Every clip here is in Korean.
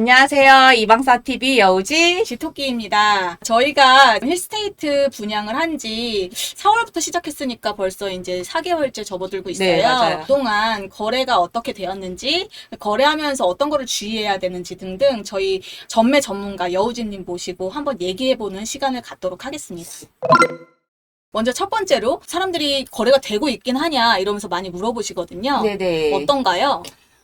안녕하세요. 이방사TV 여우지 지토끼입니다. 저희가 힐스테이트 분양을 한 지 4월부터 시작했으니까 벌써 이제 4개월째 접어들고 있어요. 네, 맞아요. 그동안 거래가 어떻게 되었는지, 거래하면서 어떤 거를 주의해야 되는지 등등 저희 전매 전문가 여우지님 모시고 한번 얘기해보는 시간을 갖도록 하겠습니다. 먼저 첫 번째로 사람들이 거래가 되고 있긴 하냐 이러면서 많이 물어보시거든요. 네네. 어떤가요?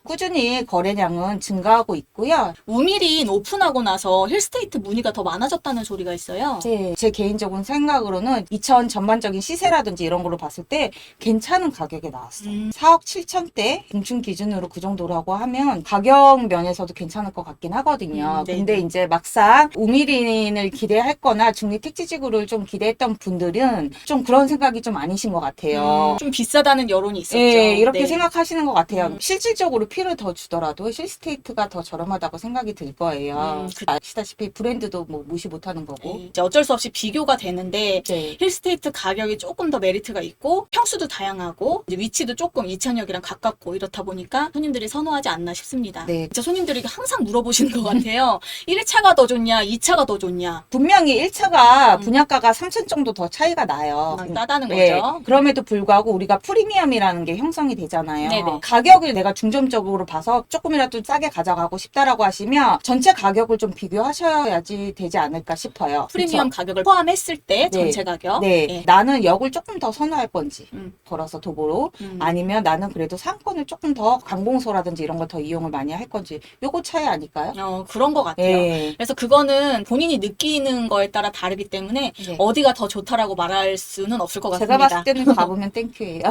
꾸준히 거래량은 증가하고 있고요. 우미린 오픈하고 나서 힐스테이트 문의가 더 많아졌다는 소리가 있어요. 네, 제 개인적인 생각으로는 2000 전반적인 시세라든지 이런 걸로 봤을 때 괜찮은 가격에 나왔어요. 4억 7천대 중춘 기준으로 그 정도라고 하면 가격 면에서도 괜찮을 것 같긴 하거든요. 근데 이제 막상 우미린을 기대할 거나 중립 택지지구를 좀 기대했던 분들은 좀 그런 생각이 좀 아니신 것 같아요. 좀 비싸다는 여론이 있었죠. 네, 이렇게 네. 생각하시는 것 같아요. 실질적으로 피를 더 주더라도 힐스테이트가 더 저렴하다고 생각이 들 거예요. 아시다시피 브랜드도 뭐 무시 못하는 거고. 네, 이제 어쩔 수 없이 비교가 되는데 네. 힐스테이트 가격이 조금 더 메리트가 있고 평수도 다양하고 이제 위치도 조금 이천역이랑 가깝고 이렇다 보니까 손님들이 선호하지 않나 싶습니다. 네. 진짜 손님들이 항상 물어보시는 것 같아요. 1차가 더 좋냐, 2차가 더 좋냐. 분명히 1차가 분양가가 3천 정도 더 차이가 나요. 싸다는 네. 거죠. 그럼에도 불구하고 우리가 프리미엄이라는 게 형성이 되잖아요. 네네. 가격을 내가 중점적으로 봐서 조금이라도 싸게 가져가고 싶다라고 하시면 전체 가격을 좀 비교하셔야지 되지 않을까 싶어요. 프리미엄 그쵸? 가격을 포함했을 때 네. 전체 가격. 네. 예. 나는 역을 조금 더 선호할 건지 걸어서 도보로 음. 아니면 나는 그래도 상권을 조금 더 관공서라든지 이런 걸 더 이용을 많이 할 건지 요거 차이 아닐까요? 그런 것 같아요. 네. 그래서 그거는 본인이 느끼는 거에 따라 다르기 때문에 네. 어디가 더 좋다라고 말할 수는 없을 것 같습니다. 제가 봤을 때는 잡으면 땡큐예요.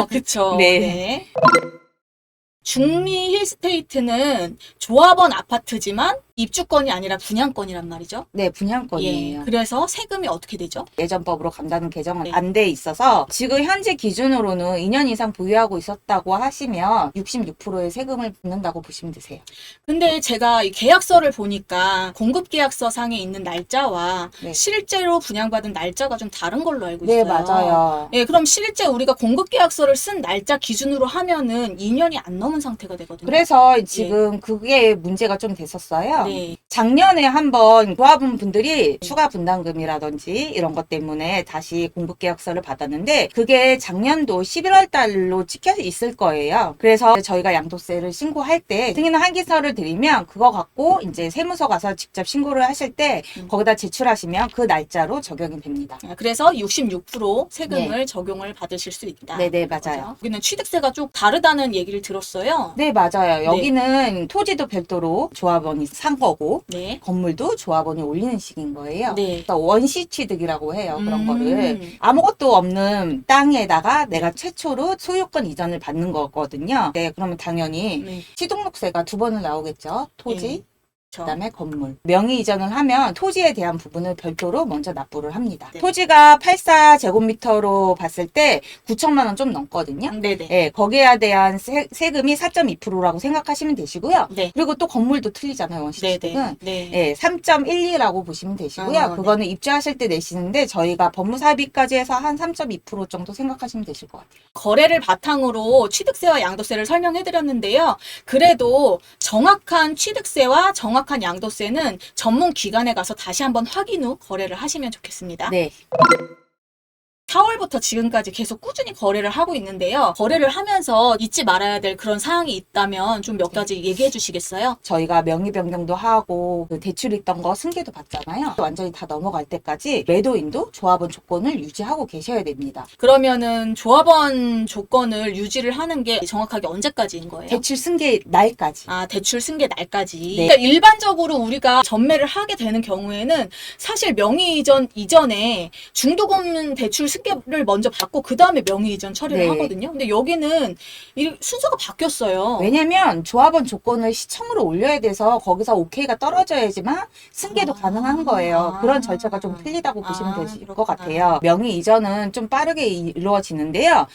그쵸. 네. 네. 중리 힐스테이트는 조합원 아파트지만 입주권이 아니라 분양권이란 말이죠. 네, 분양권이에요. 예. 그래서 세금이 어떻게 되죠? 예전법으로 간다는 개정은 네. 안 돼 있어서 지금 현재 기준으로는 2년 이상 보유하고 있었다고 하시면 66%의 세금을 붙는다고 보시면 되세요. 근데 제가 이 계약서를 보니까 공급계약서 상에 있는 날짜와 네. 실제로 분양받은 날짜가 좀 다른 걸로 알고 네, 있어요. 맞아요. 예, 그럼 실제 우리가 공급계약서를 쓴 날짜 기준으로 하면은 2년이 안 넘은 상태가 되거든요. 그래서 지금 그게 문제가 좀 됐었어요. 네. 작년에 한번 조합원 분들이 추가 분담금이라든지 이런 것 때문에 다시 공급계약서를 받았는데 그게 작년도 11월 달로 찍혀 있을 거예요. 그래서 저희가 양도세를 신고할 때 승인 환기서를 드리면 그거 갖고 이제 세무서 가서 직접 신고를 하실 때 거기다 제출하시면 그 날짜로 적용이 됩니다. 그래서 66% 세금을 적용을 받으실 수 있다. 네네, 맞아요. 여기는 취득세가 좀 다르다는 얘기를 들었어요. 네, 맞아요. 여기는 토지도 별도로 조합원이 산 거고 네. 건물도 조합원이 올리는 식인 거예요. 네. 그래서 원시 취득이라고 해요. 그런 거를. 음. 아무것도 없는 땅에다가 내가 최초로 소유권 이전을 받는 거거든요. 네, 그러면 당연히 네. 취득세가 두 번을 나오겠죠. 토지. 네. 그다음에 건물. 명의 이전을 하면 토지에 대한 부분을 별도로 먼저 납부를 합니다. 네. 토지가 84제곱미터로 봤을 때 9천만 원 좀 넘거든요. 네네. 예, 거기에 대한 세금이 4.2%라고 생각하시면 되시고요. 네. 그리고 또 건물도 틀리잖아요, 원시취득은. 네네. 네. 예, 3.12라고 보시면 되시고요. 네. 그거는 입주하실 때 내시는데 저희가 법무사비까지 해서 한 3.2% 정도 생각하시면 되실 것 같아요. 거래를 바탕으로 취득세와 양도세를 설명해드렸는데요. 그래도 정확한 취득세와 정확한 양도세는 전문 기관에 가서 다시 한번 확인 후 거래를 하시면 좋겠습니다. 네. 4월부터 지금까지 계속 꾸준히 거래를 하고 있는데요. 거래를 하면서 잊지 말아야 될 그런 사항이 있다면 좀 몇 가지 얘기해 주시겠어요? 저희가 명의 변경도 하고 그 대출 있던 거 승계도 받잖아요. 완전히 다 넘어갈 때까지 매도인도 조합원 조건을 유지하고 계셔야 됩니다. 그러면은 조합원 조건을 유지를 하는 게 정확하게 언제까지인 거예요? 대출 승계 날까지. 대출 승계 날까지. 네. 그러니까 일반적으로 우리가 전매를 하게 되는 경우에는 사실 명의 이전 이전에 중도금 대출 승계를 먼저 받고 그 다음에 명의 이전 처리를 네. 하거든요. 근데 여기는 이 순서가 바뀌었어요. 왜냐면 조합원 조건을 시청으로 올려야 돼서 거기서 오케이가 떨어져야지만 승계도 가능한 거예요. 그런 절차가 좀 틀리다고 보시면 되실 것 그렇구나. 같아요. 명의 이전은 좀 빠르게 이루어지는데요.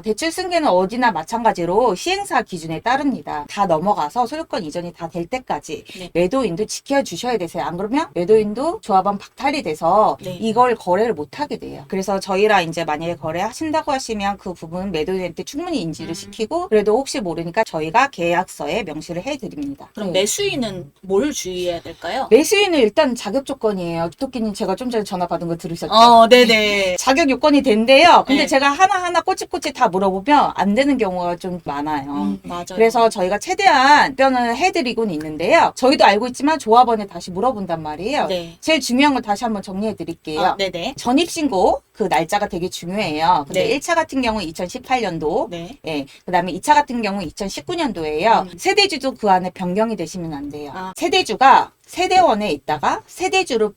대출 승계는 어디나 마찬가지로 시행사 기준에 따릅니다. 다 넘어가서 소유권 이전이 다 될 때까지 네. 매도인도 지켜주셔야 되세요. 안 그러면 매도인도 조합원 박탈이 돼서 네. 이걸 거래를 못 하게 돼요. 그래서 저희랑 이제 만약에 거래하신다고 하시면 그 부분 매도인한테 충분히 인지를 시키고 그래도 혹시 모르니까 저희가 계약서에 명시를 해드립니다. 그럼 네. 매수인은 뭘 주의해야 될까요? 매수인은 일단 자격 조건이에요. 토끼님 제가 좀 전에 전화 받은 거 들으셨죠? 네네. 자격 요건이 된대요. 근데 네. 제가 하나하나 꼬치꼬치 다 물어보면 안 되는 경우가 좀 많아요. 맞아요. 그래서 저희가 최대한 답변을 해드리고는 있는데요. 저희도 알고 있지만 조합원에 다시 물어본단 말이에요. 네. 제일 중요한 걸 다시 한번 정리해 드릴게요. 네네. 전입신고 그 날짜가 되게 중요해요. 근데 네. 1차 같은 경우는 2018년도, 네. 예, 그 다음에 2차 같은 경우는 2019년도예요. 세대주도 그 안에 변경이 되시면 안 돼요. 세대주가 세대원에 있다가 세대주로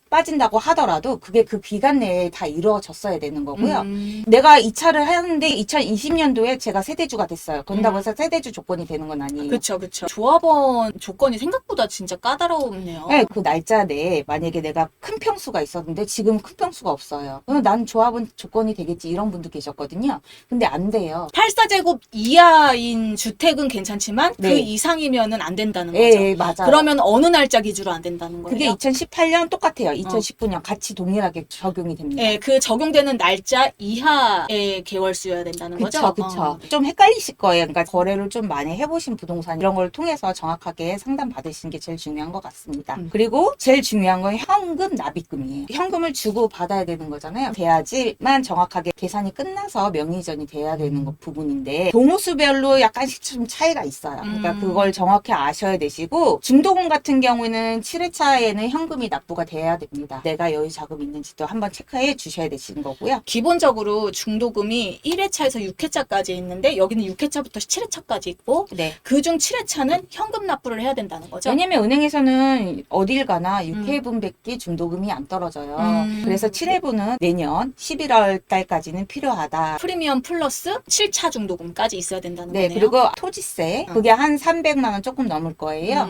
빠진다고 하더라도 그게 그 기간 내에 다 이루어졌어야 되는 거고요. 내가 2차를 하는데 2020년도에 제가 세대주가 됐어요. 그런다고 해서 세대주 조건이 되는 건 아니에요. 그쵸. 조합원 조건이 생각보다 진짜 까다롭네요. 네, 그 날짜 내에 만약에 내가 큰 평수가 있었는데 지금 큰 평수가 없어요. 그럼 난 조합은 조건이 되겠지 이런 분도 계셨거든요. 근데 안 돼요. 84제곱 이하인 주택은 괜찮지만 네. 그 이상이면은 안 된다는 거죠. 예, 맞아요. 그러면 어느 날짜 기준으로 안 된다는 거예요? 그게 2018년 똑같아요. 2019년 같이 동일하게 적용이 됩니다. 네, 그 적용되는 날짜 이하의 계월수여야 된다는 거죠? 그쵸. 좀 헷갈리실 거예요. 그러니까 거래를 좀 많이 해보신 부동산 이런 걸 통해서 정확하게 상담 받으시는 게 제일 중요한 것 같습니다. 그리고 제일 중요한 건 현금 납입금이에요. 현금을 주고 받아야 되는 거잖아요. 돼야지만 정확하게 계산이 끝나서 명의전이 돼야 되는 부분인데 동호수별로 약간씩 좀 차이가 있어요. 그러니까 그걸 정확히 아셔야 되시고 중도금 같은 경우는 7회차에는 현금이 납부가 돼야 됩니다. 내가 여유 자금이 있는지도 한번 체크해 주셔야 되시는 거고요. 기본적으로 중도금이 1회차에서 6회차까지 있는데 여기는 6회차부터 7회차까지 있고 네. 그중 7회차는 현금 납부를 해야 된다는 거죠? 왜냐면 은행에서는 어딜 가나 6회분밖에 중도금이 안 떨어져요. 그래서 7회분은 내년 11월 달까지는 필요하다. 프리미엄 플러스 7차 중도금까지 있어야 된다는 네, 거네요. 그리고 토지세 그게 한 300만 원 조금 넘을 거예요.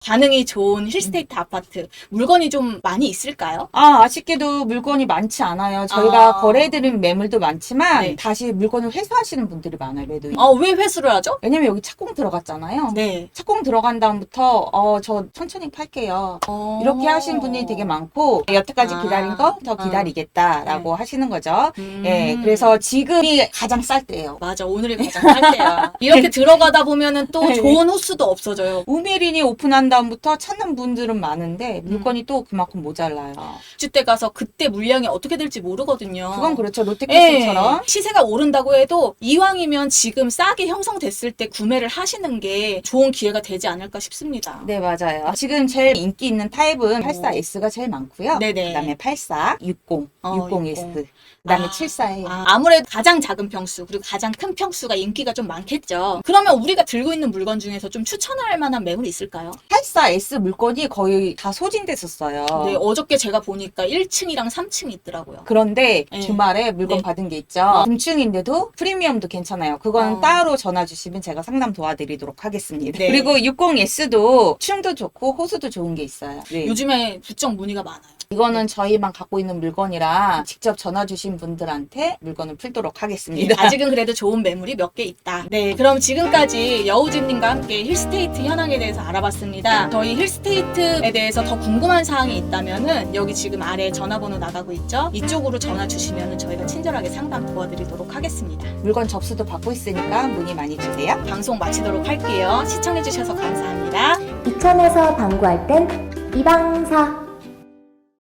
반응이 좋은 힐스테이트 아파트 물건이 좀 많이 있을까요? 아쉽게도 물건이 많지 않아요. 저희가 거래해드린 매물도 많지만 네. 다시 물건을 회수하시는 분들이 많아요. 매도인. 왜 회수를 하죠? 왜냐면 여기 착공 들어갔잖아요. 네. 착공 들어간 다음부터 저 천천히 팔게요. 이렇게 하신 분이 되게 많고 여태까지 기다린 거 더 기다리겠다라고 하시는 거죠. 예, 그래서 지금이 가장 쌀 때예요. 맞아, 오늘이 가장 쌀 때야. 이렇게 들어가다 보면은 또 좋은 호수도 없어져요. 우미린이 오픈한 다음부터 찾는 분들은 많은데 물건이 또 그만큼 모자라요. 주택 가서 그때 물량이 어떻게 될지 모르거든요. 그건 그렇죠. 롯데캐슬처럼. 시세가 오른다고 해도 이왕이면 지금 싸게 형성됐을 때 구매를 하시는 게 좋은 기회가 되지 않을까 싶습니다. 네, 맞아요. 지금 제일 인기 있는 타입은 84S가 제일 많고요. 네네. 그다음에 84, 60, 60S, 그다음에 74예요. 아무래도 가장 작은 평수 그리고 가장 큰 평수가 인기가 좀 많겠죠. 그러면 우리가 들고 있는 물건 중에서 좀 추천할 만한 매물이 있을까요? 84S 물건이 거의 다 소진됐었어요. 네, 어저께 제가 보니까 1층이랑 3층이 있더라고요. 그런데 네. 주말에 물건 네. 받은 게 있죠. 중층인데도 프리미엄도 괜찮아요. 그건 따로 전화 주시면 제가 상담 도와드리도록 하겠습니다. 네. 그리고 60S도 층도 좋고 호수도 좋은 게 있어요. 네. 요즘에 부쩍 문의가 많아요. 이거는 저희만 갖고 있는 물건이라 직접 전화 주신 분들한테 물건을 풀도록 하겠습니다. 아직은 그래도 좋은 매물이 몇 개 있다. 네, 그럼 지금까지 여우진님과 함께 힐스테이트 현황에 대해서 알아봤습니다. 저희 힐스테이트에 대해서 더 궁금한 사항이 있다면은 여기 지금 아래 전화번호 나가고 있죠? 이쪽으로 전화 주시면은 저희가 친절하게 상담 도와드리도록 하겠습니다. 물건 접수도 받고 있으니까 문의 많이 주세요. 방송 마치도록 할게요. 시청해주셔서 감사합니다. 이천에서 방구할 땐 이방사